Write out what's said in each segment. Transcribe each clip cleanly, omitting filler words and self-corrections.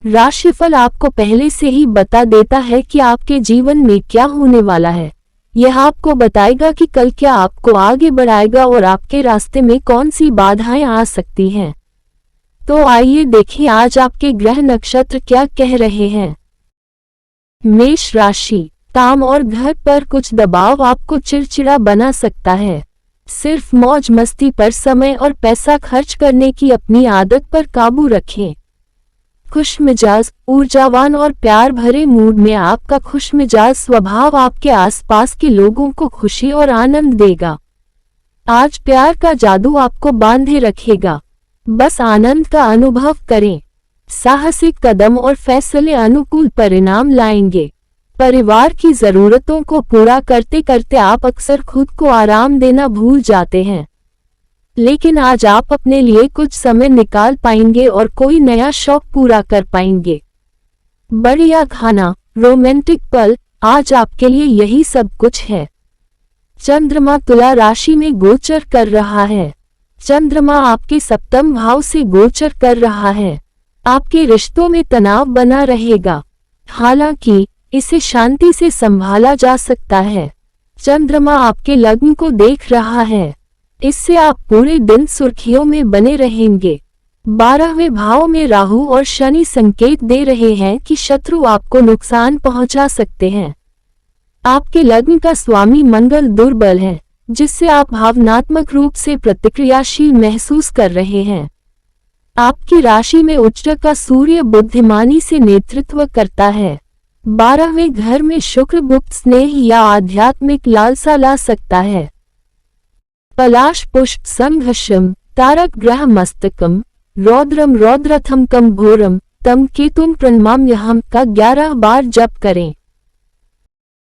राशिफल आपको पहले से ही बता देता है कि आपके जीवन में क्या होने वाला है। यह आपको बताएगा कि कल क्या आपको आगे बढ़ाएगा और आपके रास्ते में कौन सी बाधाएं आ सकती हैं। तो आइए देखें आज आपके ग्रह नक्षत्र क्या कह रहे हैं। मेष राशि, काम और घर पर कुछ दबाव आपको चिड़चिड़ा बना सकता है। सिर्फ मौज मस्ती पर समय और पैसा खर्च करने की अपनी आदत पर काबू रखें। खुशमिजाज, ऊर्जावान और प्यार भरे मूड में आपका खुशमिजाज स्वभाव आपके आसपास के लोगों को खुशी और आनंद देगा। आज प्यार का जादू आपको बांधे रखेगा, बस आनंद का अनुभव करें। साहसिक कदम और फैसले अनुकूल परिणाम लाएंगे। परिवार की जरूरतों को पूरा करते करते आप अक्सर खुद को आराम देना भूल जाते हैं, लेकिन आज आप अपने लिए कुछ समय निकाल पाएंगे और कोई नया शौक पूरा कर पाएंगे। बढ़िया खाना, रोमांटिक पल, आज आपके लिए यही सब कुछ है। चंद्रमा तुला राशि में गोचर कर रहा है। चंद्रमा आपके सप्तम भाव से गोचर कर रहा है। आपके रिश्तों में तनाव बना रहेगा, हालांकि इसे शांति से संभाला जा सकता है। चंद्रमा आपके लग्न को देख रहा है, इससे आप पूरे दिन सुर्खियों में बने रहेंगे। 12वें भाव में राहु और शनि संकेत दे रहे हैं कि शत्रु आपको नुकसान पहुंचा सकते हैं। आपके लग्न का स्वामी मंगल दुर्बल है, जिससे आप भावनात्मक रूप से प्रतिक्रियाशील महसूस कर रहे हैं। आपकी राशि में उच्च का सूर्य बुद्धिमानी से नेतृत्व करता है। 12वें घर में शुक्र गुप्त स्नेह या आध्यात्मिक लालसा ला सकता है। पलाश पुष्प संघर्षम तारक ग्रह मस्तकम रौद्रम रौद्रथम कम घोरम तम केतुम प्रणमाम्यहम का 11 बार जप करें।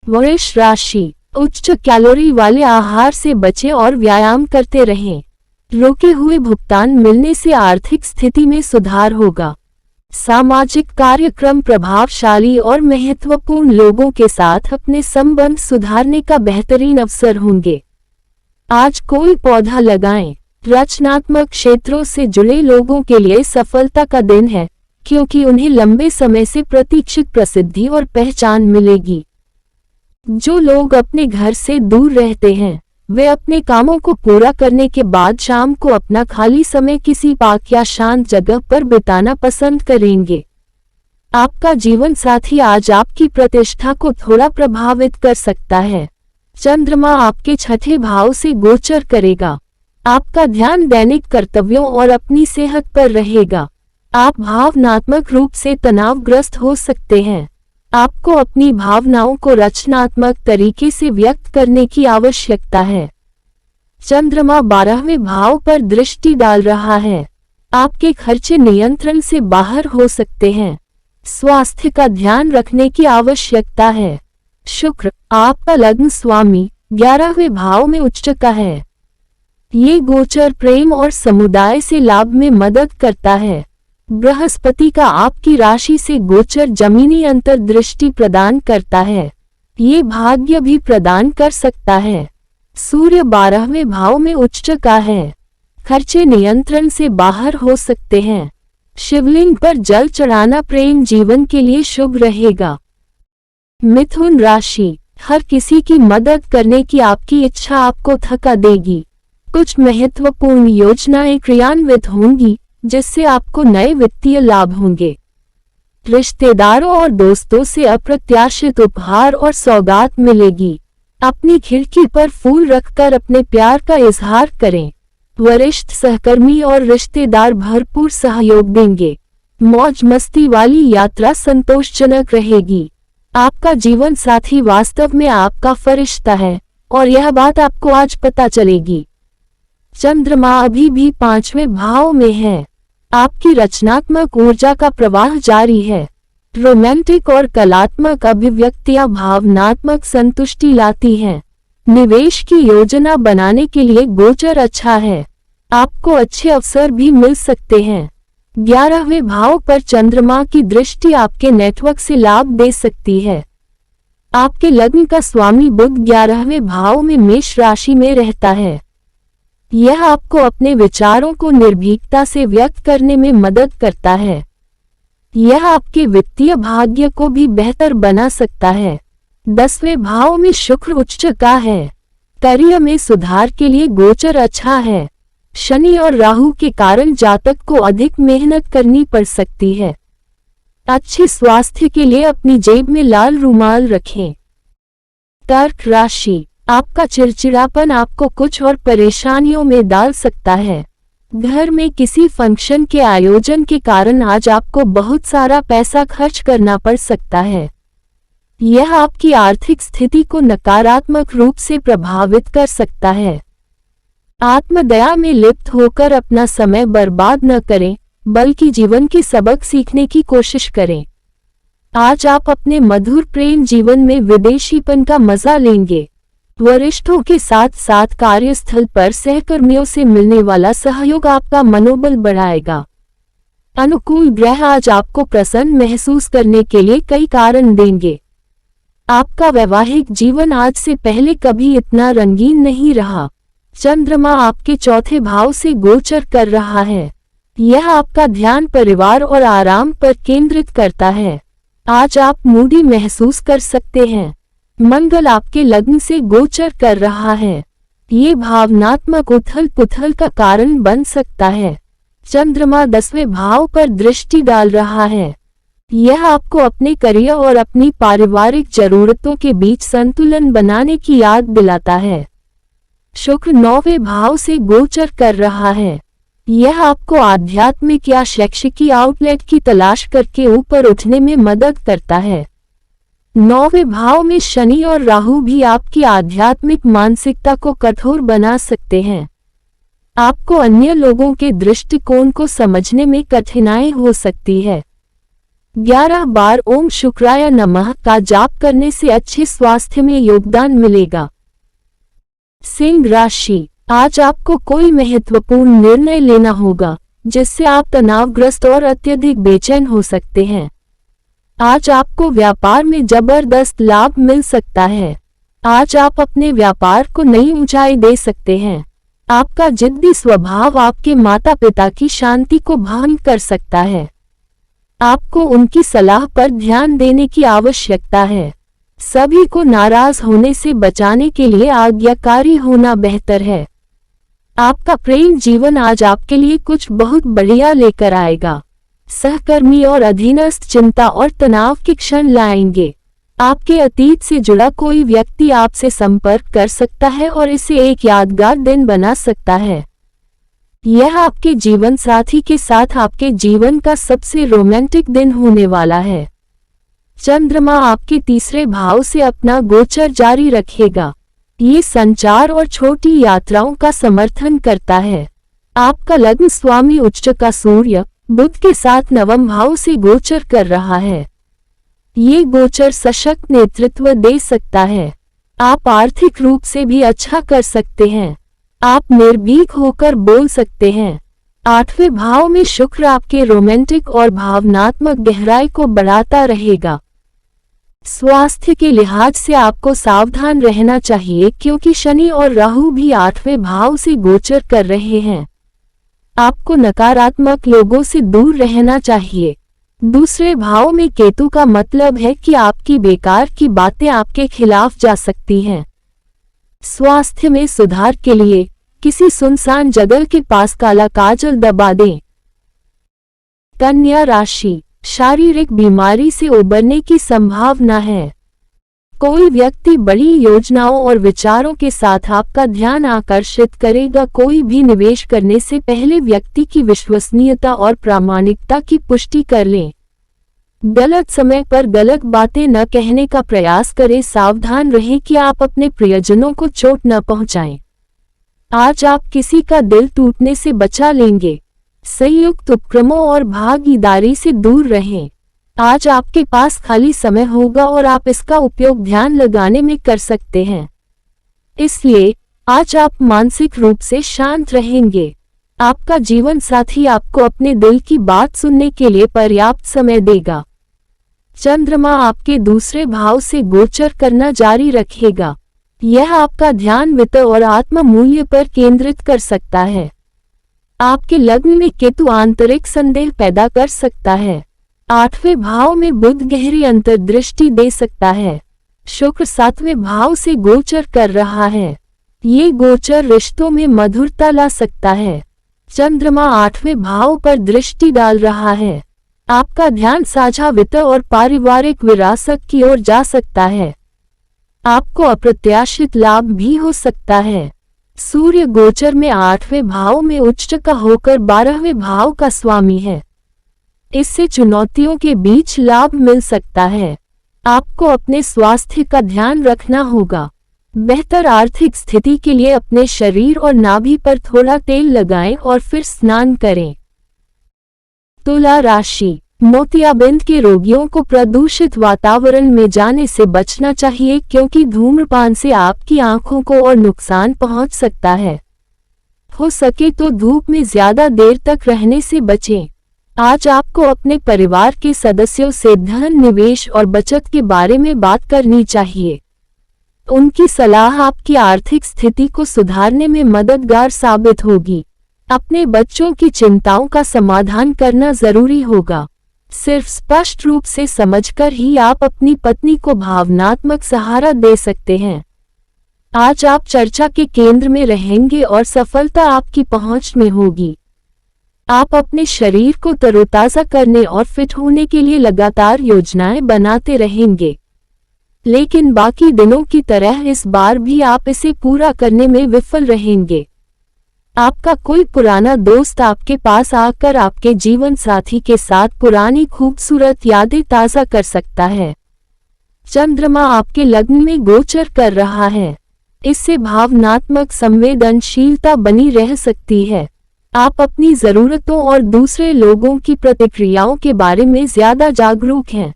वृष राशि, उच्च कैलोरी वाले आहार से बचें और व्यायाम करते रहें। रुके हुए भुगतान मिलने से आर्थिक स्थिति में सुधार होगा। सामाजिक कार्यक्रम प्रभावशाली और महत्वपूर्ण लोगों के साथ अपने संबंध सुधारने का बेहतरीन अवसर होंगे। आज कोई पौधा लगाएं। रचनात्मक क्षेत्रों से जुड़े लोगों के लिए सफलता का दिन है, क्योंकि उन्हें लंबे समय से प्रतीक्षित प्रसिद्धि और पहचान मिलेगी। जो लोग अपने घर से दूर रहते हैं, वे अपने कामों को पूरा करने के बाद शाम को अपना खाली समय किसी पार्क या शांत जगह पर बिताना पसंद करेंगे। आपका जीवन साथी आज आपकी प्रतिष्ठा को थोड़ा प्रभावित कर सकता है। चंद्रमा आपके 6ठे भाव से गोचर करेगा। आपका ध्यान दैनिक कर्तव्यों और अपनी सेहत पर रहेगा। आप भावनात्मक रूप से तनावग्रस्त हो सकते हैं। आपको अपनी भावनाओं को रचनात्मक तरीके से व्यक्त करने की आवश्यकता है। चंद्रमा 12वें भाव पर दृष्टि डाल रहा है। आपके खर्चे नियंत्रण से बाहर हो सकते हैं। स्वास्थ्य का ध्यान रखने की आवश्यकता है। शुक्र, आपका लग्न स्वामी 11वें भाव में उच्च का है। ये गोचर प्रेम और समुदाय से लाभ में मदद करता है। बृहस्पति का आपकी राशि से गोचर जमीनी अंतर्दृष्टि प्रदान करता है। ये भाग्य भी प्रदान कर सकता है। सूर्य 12वें भाव में उच्च का है। खर्चे नियंत्रण से बाहर हो सकते हैं। शिवलिंग पर जल चढ़ाना प्रेम जीवन के लिए शुभ रहेगा। मिथुन राशि, हर किसी की मदद करने की आपकी इच्छा आपको थका देगी। कुछ महत्वपूर्ण योजनाएं क्रियान्वित होंगी, जिससे आपको नए वित्तीय लाभ होंगे। रिश्तेदारों और दोस्तों से अप्रत्याशित उपहार और सौगात मिलेगी। अपनी खिड़की पर फूल रखकर अपने प्यार का इजहार करें। वरिष्ठ सहकर्मी और रिश्तेदार भरपूर सहयोग देंगे। मौज मस्ती वाली यात्रा संतोषजनक रहेगी। आपका जीवन साथी वास्तव में आपका फरिश्ता है, और यह बात आपको आज पता चलेगी। चंद्रमा अभी भी 5वें भाव में है। आपकी रचनात्मक ऊर्जा का प्रवाह जारी है। रोमांटिक और कलात्मक अभिव्यक्तियां भावनात्मक संतुष्टि लाती हैं। निवेश की योजना बनाने के लिए गोचर अच्छा है। आपको अच्छे अवसर भी मिल सकते हैं। 11वें भाव पर चंद्रमा की दृष्टि आपके नेटवर्क से लाभ दे सकती है। आपके लग्न का स्वामी बुध 11वें भाव में मेष राशि में रहता है। यह आपको अपने विचारों को निर्भीकता से व्यक्त करने में मदद करता है। यह आपके वित्तीय भाग्य को भी बेहतर बना सकता है। 10वें भाव में शुक्र उच्च का है। करियर में सुधार के लिए गोचर अच्छा है। शनि और राहु के कारण जातक को अधिक मेहनत करनी पड़ सकती है। अच्छे स्वास्थ्य के लिए अपनी जेब में लाल रुमाल रखें। कर्क राशि, आपका चिड़चिड़ापन आपको कुछ और परेशानियों में डाल सकता है। घर में किसी फंक्शन के आयोजन के कारण आज आपको बहुत सारा पैसा खर्च करना पड़ सकता है। यह आपकी आर्थिक स्थिति को नकारात्मक रूप से प्रभावित कर सकता है। आत्मदया में लिप्त होकर अपना समय बर्बाद न करें, बल्कि जीवन के सबक सीखने की कोशिश करें। आज आप अपने मधुर प्रेम जीवन में विदेशीपन का मजा लेंगे। वरिष्ठों के साथ साथ कार्यस्थल पर सहकर्मियों से मिलने वाला सहयोग आपका मनोबल बढ़ाएगा। अनुकूल ग्रह आज आपको प्रसन्न महसूस करने के लिए कई कारण देंगे। आपका वैवाहिक जीवन आज से पहले कभी इतना रंगीन नहीं रहा। चंद्रमा आपके चौथे भाव से गोचर कर रहा है। यह आपका ध्यान परिवार और आराम पर केंद्रित करता है। आज आप मूडी महसूस कर सकते हैं। मंगल आपके लग्न से गोचर कर रहा है। ये भावनात्मक उथल पुथल का कारण बन सकता है। चंद्रमा 10वें भाव पर दृष्टि डाल रहा है। यह आपको अपने करियर और अपनी पारिवारिक जरूरतों के बीच संतुलन बनाने की याद दिलाता है। शुक्र 9वें भाव से गोचर कर रहा है। यह आपको आध्यात्मिक या शैक्षिक आउटलेट की तलाश करके ऊपर उठने में मदद करता है। 9वें भाव में शनि और राहु भी आपकी आध्यात्मिक मानसिकता को कठोर बना सकते हैं। आपको अन्य लोगों के दृष्टिकोण को समझने में कठिनाई हो सकती है। 11 बार ओम शुक्राय नमः का जाप करने से अच्छे स्वास्थ्य में योगदान मिलेगा। सिंह राशि, आज आपको कोई महत्वपूर्ण निर्णय लेना होगा, जिससे आप तनावग्रस्त और अत्यधिक बेचैन हो सकते हैं। आज आपको व्यापार में जबरदस्त लाभ मिल सकता है। आज आप अपने व्यापार को नई ऊंचाई दे सकते हैं। आपका जिद्दी स्वभाव आपके माता पिता की शांति को भंग कर सकता है। आपको उनकी सलाह पर ध्यान देने की आवश्यकता है। सभी को नाराज होने से बचाने के लिए आज्ञाकारी होना बेहतर है। आपका प्रेम जीवन आज आपके लिए कुछ बहुत बढ़िया लेकर आएगा। सहकर्मी और अधीनस्थ चिंता और तनाव के क्षण लाएंगे। आपके अतीत से जुड़ा कोई व्यक्ति आपसे संपर्क कर सकता है और इसे एक यादगार दिन बना सकता है। यह आपके जीवन साथी के साथ आपके जीवन का सबसे रोमांटिक दिन होने वाला है। चंद्रमा आपके तीसरे भाव से अपना गोचर जारी रखेगा। ये संचार और छोटी यात्राओं का समर्थन करता है। आपका लग्न स्वामी उच्च का सूर्य बुध के साथ 9वें भाव से गोचर कर रहा है। ये गोचर सशक्त नेतृत्व दे सकता है। आप आर्थिक रूप से भी अच्छा कर सकते हैं। आप निर्भीक होकर बोल सकते हैं। 8वें भाव में शुक्र आपके रोमांटिक और भावनात्मक गहराई को बढ़ाता रहेगा। स्वास्थ्य के लिहाज से आपको सावधान रहना चाहिए, क्योंकि शनि और राहु भी 8वें भाव से गोचर कर रहे हैं। आपको नकारात्मक लोगों से दूर रहना चाहिए। दूसरे भाव में केतु का मतलब है कि आपकी बेकार की बातें आपके खिलाफ जा सकती हैं। स्वास्थ्य में सुधार के लिए किसी सुनसान जगह के पास काला काजल दबा दें। कन्या राशि, शारीरिक बीमारी से उबरने की संभावना है। कोई व्यक्ति बड़ी योजनाओं और विचारों के साथ आपका ध्यान आकर्षित करेगा। कोई भी निवेश करने से पहले व्यक्ति की विश्वसनीयता और प्रामाणिकता की पुष्टि कर लें। गलत समय पर गलत बातें न कहने का प्रयास करें। सावधान रहें कि आप अपने प्रियजनों को चोट न पहुंचाएं। आज आप किसी का दिल टूटने से बचा लेंगे। संयुक्त उपक्रमों और भागीदारी से दूर रहें। आज आपके पास खाली समय होगा और आप इसका उपयोग ध्यान लगाने में कर सकते हैं। इसलिए आज आप मानसिक रूप से शांत रहेंगे। आपका जीवन साथी आपको अपने दिल की बात सुनने के लिए पर्याप्त समय देगा। चंद्रमा आपके दूसरे भाव से गोचर करना जारी रखेगा। यह आपका ध्यान वित्त और आत्म मूल्य पर केंद्रित कर सकता है। आपके लग्न में केतु आंतरिक संदेह पैदा कर सकता है। 8वें भाव में बुध गहरी अंतर्दृष्टि दे सकता है। शुक्र 7वें भाव से गोचर कर रहा है। ये गोचर रिश्तों में मधुरता ला सकता है। चंद्रमा 8वें भाव पर दृष्टि डाल रहा है। आपका ध्यान साझा वित्त और पारिवारिक विरासत की ओर जा सकता है। आपको अप्रत्याशित लाभ भी हो सकता है। सूर्य गोचर में 8वें भाव में उच्च का होकर 12वें भाव का स्वामी है। इससे चुनौतियों के बीच लाभ मिल सकता है। आपको अपने स्वास्थ्य का ध्यान रखना होगा। बेहतर आर्थिक स्थिति के लिए अपने शरीर और नाभि पर थोड़ा तेल लगाएं और फिर स्नान करें। तुला राशि। मोतियाबिंद के रोगियों को प्रदूषित वातावरण में जाने से बचना चाहिए क्योंकि धूम्रपान से आपकी आंखों को और नुकसान पहुंच सकता है। हो सके तो धूप में ज्यादा देर तक रहने से बचें। आज आपको अपने परिवार के सदस्यों से धन निवेश और बचत के बारे में बात करनी चाहिए। उनकी सलाह आपकी आर्थिक स्थिति को सुधारने में मददगार साबित होगी। अपने बच्चों की चिंताओं का समाधान करना जरूरी होगा। सिर्फ स्पष्ट रूप से समझकर ही आप अपनी पत्नी को भावनात्मक सहारा दे सकते हैं। आज आप चर्चा के केंद्र में रहेंगे और सफलता आपकी पहुंच में होगी। आप अपने शरीर को तरोताजा करने और फिट होने के लिए लगातार योजनाएं बनाते रहेंगे, लेकिन बाकी दिनों की तरह इस बार भी आप इसे पूरा करने में विफल रहेंगे। आपका कोई पुराना दोस्त आपके पास आकर आपके जीवन साथी के साथ पुरानी खूबसूरत यादें ताज़ा कर सकता है। चंद्रमा आपके लग्न में गोचर कर रहा है। इससे भावनात्मक संवेदनशीलता बनी रह सकती है। आप अपनी जरूरतों और दूसरे लोगों की प्रतिक्रियाओं के बारे में ज्यादा जागरूक हैं।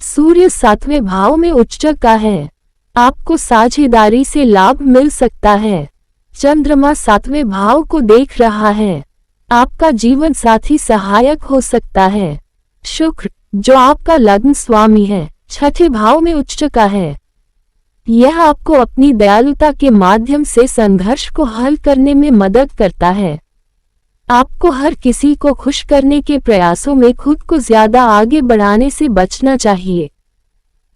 सूर्य 7वें भाव में उच्च का है। आपको साझेदारी से लाभ मिल सकता है। चंद्रमा 7वें भाव को देख रहा है। आपका जीवन साथी सहायक हो सकता है। शुक्र, जो आपका लग्न स्वामी है, 6ठे भाव में उच्च का है। यह आपको अपनी दयालुता के माध्यम से संघर्ष को हल करने में मदद करता है। आपको हर किसी को खुश करने के प्रयासों में खुद को ज्यादा आगे बढ़ाने से बचना चाहिए।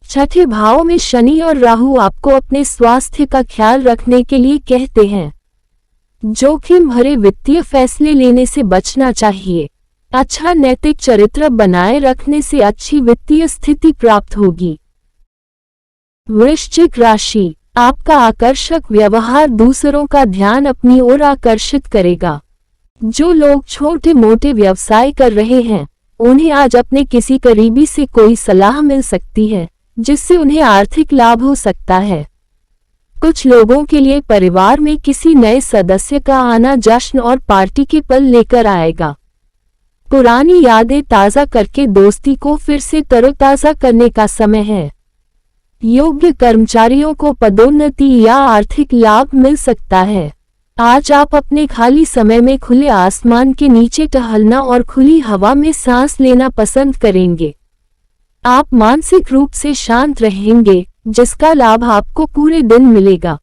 6ठे भाव में शनि और राहु आपको अपने स्वास्थ्य का ख्याल रखने के लिए कहते हैं। जोखिम भरे वित्तीय फैसले लेने से बचना चाहिए। अच्छा नैतिक चरित्र बनाए रखने से अच्छी वित्तीय स्थिति प्राप्त होगी। वृश्चिक राशि। आपका आकर्षक व्यवहार दूसरों का ध्यान अपनी ओर आकर्षित करेगा। जो लोग छोटे मोटे व्यवसाय कर रहे हैं, उन्हें आज अपने किसी करीबी से कोई सलाह मिल सकती है, जिससे उन्हें आर्थिक लाभ हो सकता है। कुछ लोगों के लिए परिवार में किसी नए सदस्य का आना जश्न और पार्टी के पल लेकर आएगा। पुरानी यादें ताज़ा करके दोस्ती को फिर से तरोताजा करने का समय है। योग्य कर्मचारियों को पदोन्नति या आर्थिक लाभ मिल सकता है। आज आप अपने खाली समय में खुले आसमान के नीचे टहलना और खुली हवा में सांस लेना पसंद करेंगे। आप मानसिक रूप से शांत रहेंगे, जिसका लाभ आपको पूरे दिन मिलेगा।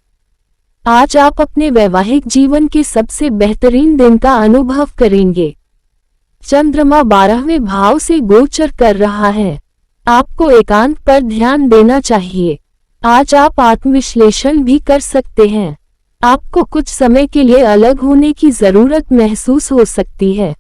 आज आप अपने वैवाहिक जीवन के सबसे बेहतरीन दिन का अनुभव करेंगे। चंद्रमा 12वें भाव से गोचर कर रहा है। आपको एकांत पर ध्यान देना चाहिए। आज आप आत्मविश्लेषण भी कर सकते हैं। आपको कुछ समय के लिए अलग होने की जरूरत महसूस हो सकती है।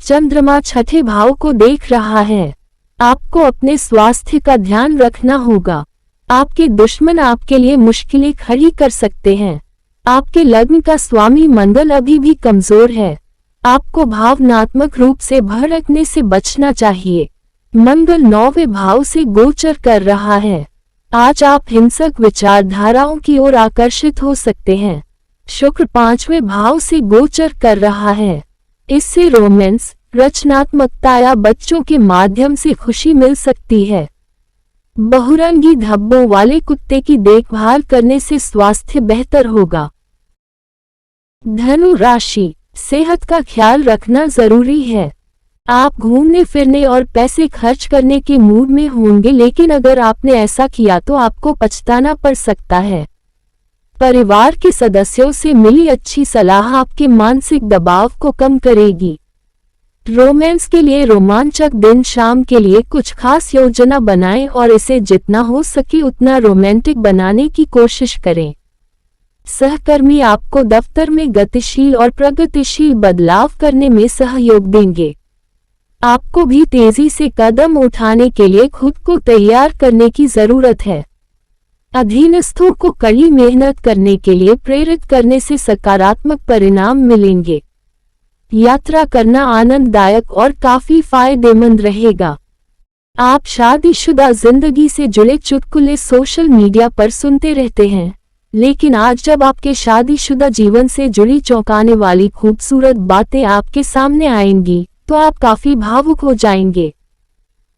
चंद्रमा 6ठे भाव को देख रहा है। आपको अपने स्वास्थ्य का ध्यान रखना होगा। आपके दुश्मन आपके लिए मुश्किलें खड़ी कर सकते हैं। आपके लग्न का स्वामी मंगल अभी भी कमजोर है। आपको भावनात्मक रूप से भड़कने से बचना चाहिए। मंगल 9वें भाव से गोचर कर रहा है। आज आप हिंसक विचारधाराओं की ओर आकर्षित हो सकते हैं। शुक्र 5वें भाव से गोचर कर रहा है। इससे रोमांस, रचनात्मकता या बच्चों के माध्यम से खुशी मिल सकती है। बहुरंगी धब्बों वाले कुत्ते की देखभाल करने से स्वास्थ्य बेहतर होगा। धनु राशि। सेहत का ख्याल रखना जरूरी है। आप घूमने फिरने और पैसे खर्च करने के मूड में होंगे, लेकिन अगर आपने ऐसा किया तो आपको पछताना पड़ सकता है। परिवार के सदस्यों से मिली अच्छी सलाह आपके मानसिक दबाव को कम करेगी। रोमांस के लिए रोमांचक दिन शाम के लिए कुछ खास योजना बनाएं और इसे जितना हो सके उतना रोमांटिक बनाने की कोशिश करें। सहकर्मी आपको दफ्तर में गतिशील और प्रगतिशील बदलाव करने में सहयोग देंगे। आपको भी तेजी से कदम उठाने के लिए खुद को तैयार करने की जरूरत है। अधीनस्थों को कड़ी मेहनत करने के लिए प्रेरित करने से सकारात्मक परिणाम मिलेंगे। यात्रा करना आनंददायक और काफी फायदेमंद रहेगा। आप शादीशुदा जिंदगी से जुड़े चुटकुले सोशल मीडिया पर सुनते रहते हैं, लेकिन आज जब आपके शादीशुदा जीवन से जुड़ी चौंकाने वाली खूबसूरत बातें आपके सामने आएंगी तो आप काफी भावुक हो जाएंगे।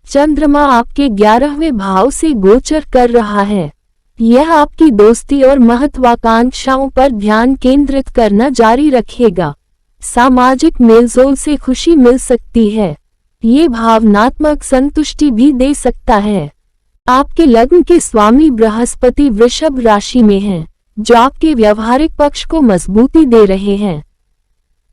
चंद्रमा आपके 11वें भाव से गोचर कर रहा है। यह आपकी दोस्ती और महत्वाकांक्षाओं पर ध्यान केंद्रित करना जारी रखेगा। सामाजिक मेलजोल से खुशी मिल सकती है। ये भावनात्मक संतुष्टि भी दे सकता है। आपके लग्न के स्वामी बृहस्पति वृषभ राशि में हैं, जो आपके व्यवहारिक पक्ष को मजबूती दे रहे हैं।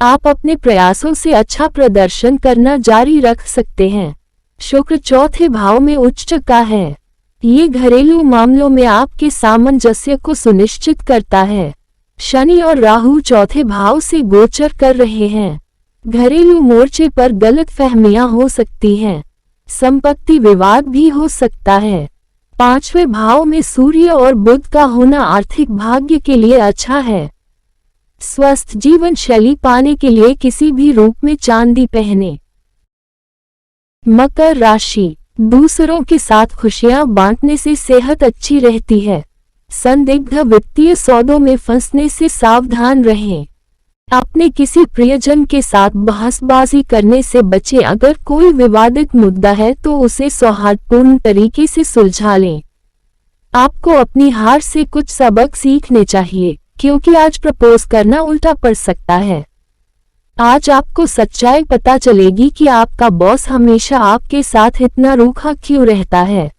आप अपने प्रयासों से अच्छा प्रदर्शन करना जारी रख सकते हैं। शुक्र 4थे भाव में उच्च का है। ये घरेलू मामलों में आपके सामंजस्य को सुनिश्चित करता है। शनि और राहु 4थे भाव से गोचर कर रहे हैं। घरेलू मोर्चे पर गलतफहमियां हो सकती हैं। संपत्ति विवाद भी हो सकता है। 5वें भाव में सूर्य और बुध का होना आर्थिक भाग्य के लिए अच्छा है। स्वस्थ जीवन शैली पाने के लिए किसी भी रूप में चांदी पहने। मकर राशि, दूसरों के साथ खुशियां बांटने से सेहत अच्छी रहती है। संदिग्ध वित्तीय सौदों में फंसने से सावधान रहें। अपने किसी प्रियजन के साथ बहसबाजी करने से बचें। अगर कोई विवादित मुद्दा है तो उसे सौहार्दपूर्ण तरीके से सुलझा लें। आपको अपनी हार से कुछ सबक सीखने चाहिए, क्योंकि आज प्रपोज करना उल्टा पड़ सकता है। आज आपको सच्चाई पता चलेगी कि आपका बॉस हमेशा आपके साथ इतना रूखा क्यों रहता है।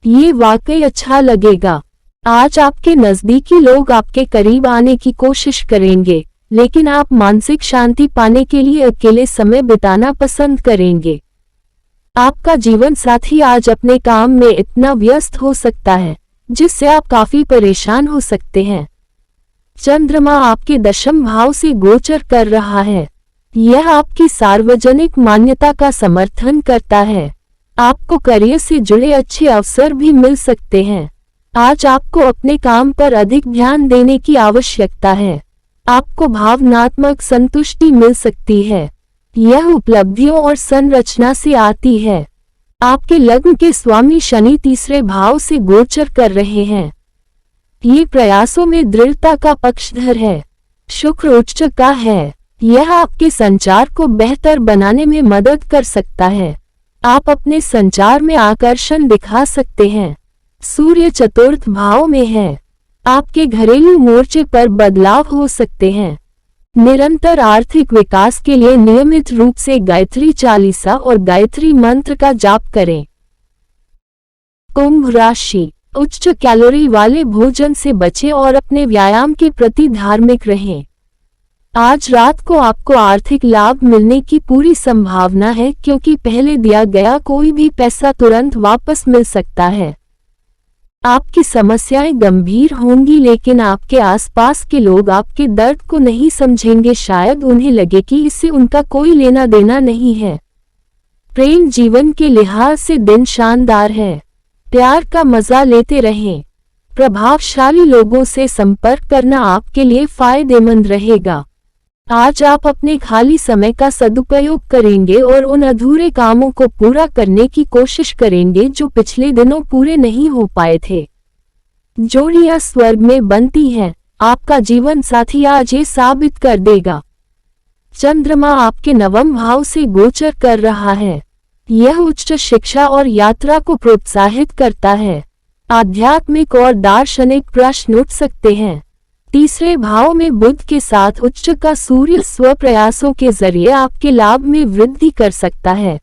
ये वाकई अच्छा लगेगा। आज आपके नजदीकी लोग आपके करीब आने की कोशिश करेंगे, लेकिन आप मानसिक शांति पाने के लिए अकेले समय बिताना पसंद करेंगे। आपका जीवन साथी आज अपने काम में इतना व्यस्त हो सकता है, जिससे आप काफी परेशान हो सकते हैं। चंद्रमा आपके 10वें भाव से गोचर कर रहा है। यह आपकी सार्वजनिक मान्यता का समर्थन करता है। आपको करियर से जुड़े अच्छे अवसर भी मिल सकते हैं। आज आपको अपने काम पर अधिक ध्यान देने की आवश्यकता है। आपको भावनात्मक संतुष्टि मिल सकती है। यह उपलब्धियों और संरचना से आती है। आपके लग्न के स्वामी शनि 3रे भाव से गोचर कर रहे हैं। ये प्रयासों में दृढ़ता का पक्षधर है। शुक्र उच्च का है। यह आपके संचार को बेहतर बनाने में मदद कर सकता है। आप अपने संचार में आकर्षण दिखा सकते हैं। सूर्य 4th भाव में है। आपके घरेलू मोर्चे पर बदलाव हो सकते हैं। निरंतर आर्थिक विकास के लिए नियमित रूप से गायत्री चालीसा और गायत्री मंत्र का जाप करें। कुंभ राशि, उच्च कैलोरी वाले भोजन से बचें और अपने व्यायाम के प्रति धार्मिक रहें। आज रात को आपको आर्थिक लाभ मिलने की पूरी संभावना है, क्योंकि पहले दिया गया कोई भी पैसा तुरंत वापस मिल सकता है। आपकी समस्याएं गंभीर होंगी, लेकिन आपके आसपास के लोग आपके दर्द को नहीं समझेंगे। शायद उन्हें लगे कि इससे उनका कोई लेना देना नहीं है। प्रेम जीवन के लिहाज से दिन शानदार है। प्यार का मजा लेते रहें। प्रभावशाली लोगों से संपर्क करना आपके लिए फायदेमंद रहेगा। आज आप अपने खाली समय का सदुपयोग करेंगे और उन अधूरे कामों को पूरा करने की कोशिश करेंगे जो पिछले दिनों पूरे नहीं हो पाए थे। जोड़ियां स्वर्ग में बनती हैं। आपका जीवन साथी आज ये साबित कर देगा। चंद्रमा आपके 9वें भाव से गोचर कर रहा है। यह उच्च शिक्षा और यात्रा को प्रोत्साहित करता है। आध्यात्मिक और दार्शनिक प्रश्न उठ सकते हैं। 3रे भाव में बुध के साथ उच्च का सूर्य स्व प्रयासों के जरिए आपके लाभ में वृद्धि कर सकता है।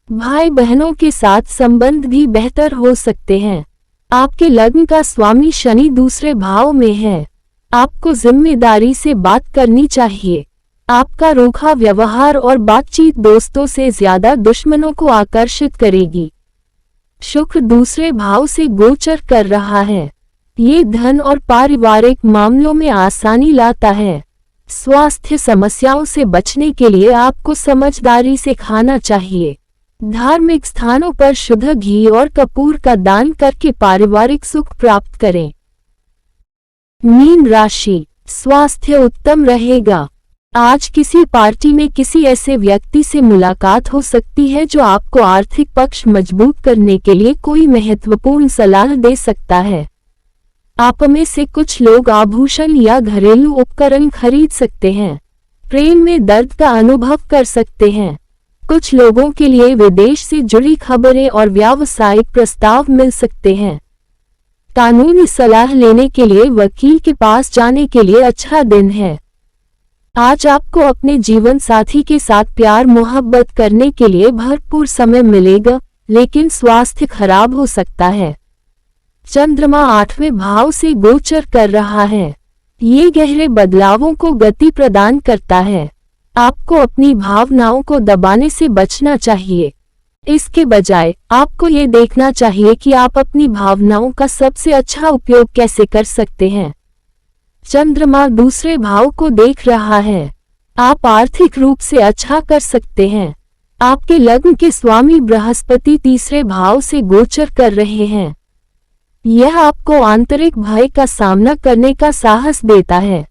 भाई बहनों के साथ संबंध भी बेहतर हो सकते हैं। आपके लग्न का स्वामी शनि 2रे भाव में है। आपको जिम्मेदारी से बात करनी चाहिए। आपका रूखा व्यवहार और बातचीत दोस्तों से ज्यादा दुश्मनों को आकर्षित करेगी। शुक्र दूसरे भाव से गोचर कर रहा है। ये धन और पारिवारिक मामलों में आसानी लाता है। स्वास्थ्य समस्याओं से बचने के लिए आपको समझदारी से खाना चाहिए। धार्मिक स्थानों पर शुद्ध घी और कपूर का दान करके पारिवारिक सुख प्राप्त करें। मीन राशि, स्वास्थ्य उत्तम रहेगा। आज किसी पार्टी में किसी ऐसे व्यक्ति से मुलाकात हो सकती है जो आपको आर्थिक पक्ष मजबूत करने के लिए कोई महत्वपूर्ण सलाह दे सकता है। आप में से कुछ लोग आभूषण या घरेलू उपकरण खरीद सकते हैं। प्रेम में दर्द का अनुभव कर सकते हैं। कुछ लोगों के लिए विदेश से जुड़ी खबरें और व्यावसायिक प्रस्ताव मिल सकते हैं। कानूनी सलाह लेने के लिए वकील के पास जाने के लिए अच्छा दिन है। आज आपको अपने जीवन साथी के साथ प्यार मोहब्बत करने के लिए भरपूर समय मिलेगा, लेकिन स्वास्थ्य खराब हो सकता है। चंद्रमा 8वें भाव से गोचर कर रहा है। ये गहरे बदलावों को गति प्रदान करता है। आपको अपनी भावनाओं को दबाने से बचना चाहिए। इसके बजाय आपको ये देखना चाहिए कि आप अपनी भावनाओं का सबसे अच्छा उपयोग कैसे कर सकते हैं। चंद्रमा दूसरे भाव को देख रहा है। आप आर्थिक रूप से अच्छा कर सकते हैं। आपके लग्न के स्वामी बृहस्पति तीसरे भाव से गोचर कर रहे हैं। यह आपको आंतरिक भय का सामना करने का साहस देता है।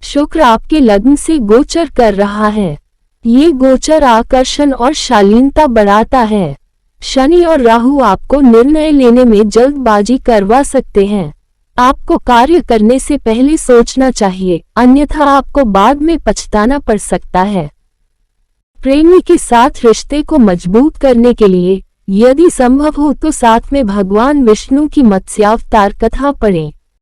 शुक्र आपके लग्न से गोचर कर रहा है। ये गोचर आकर्षण और शालीनता बढ़ाता है। शनि और राहु आपको निर्णय लेने में जल्दबाजी करवा सकते हैं। आपको कार्य करने से पहले सोचना चाहिए, अन्यथा आपको बाद में पछताना पड़ सकता है। प्रेमी के साथ रिश्ते को मजबूत करने के लिए यदि संभव हो तो साथ में भगवान विष्णु की मत्स्यावतार कथा पढ़ें।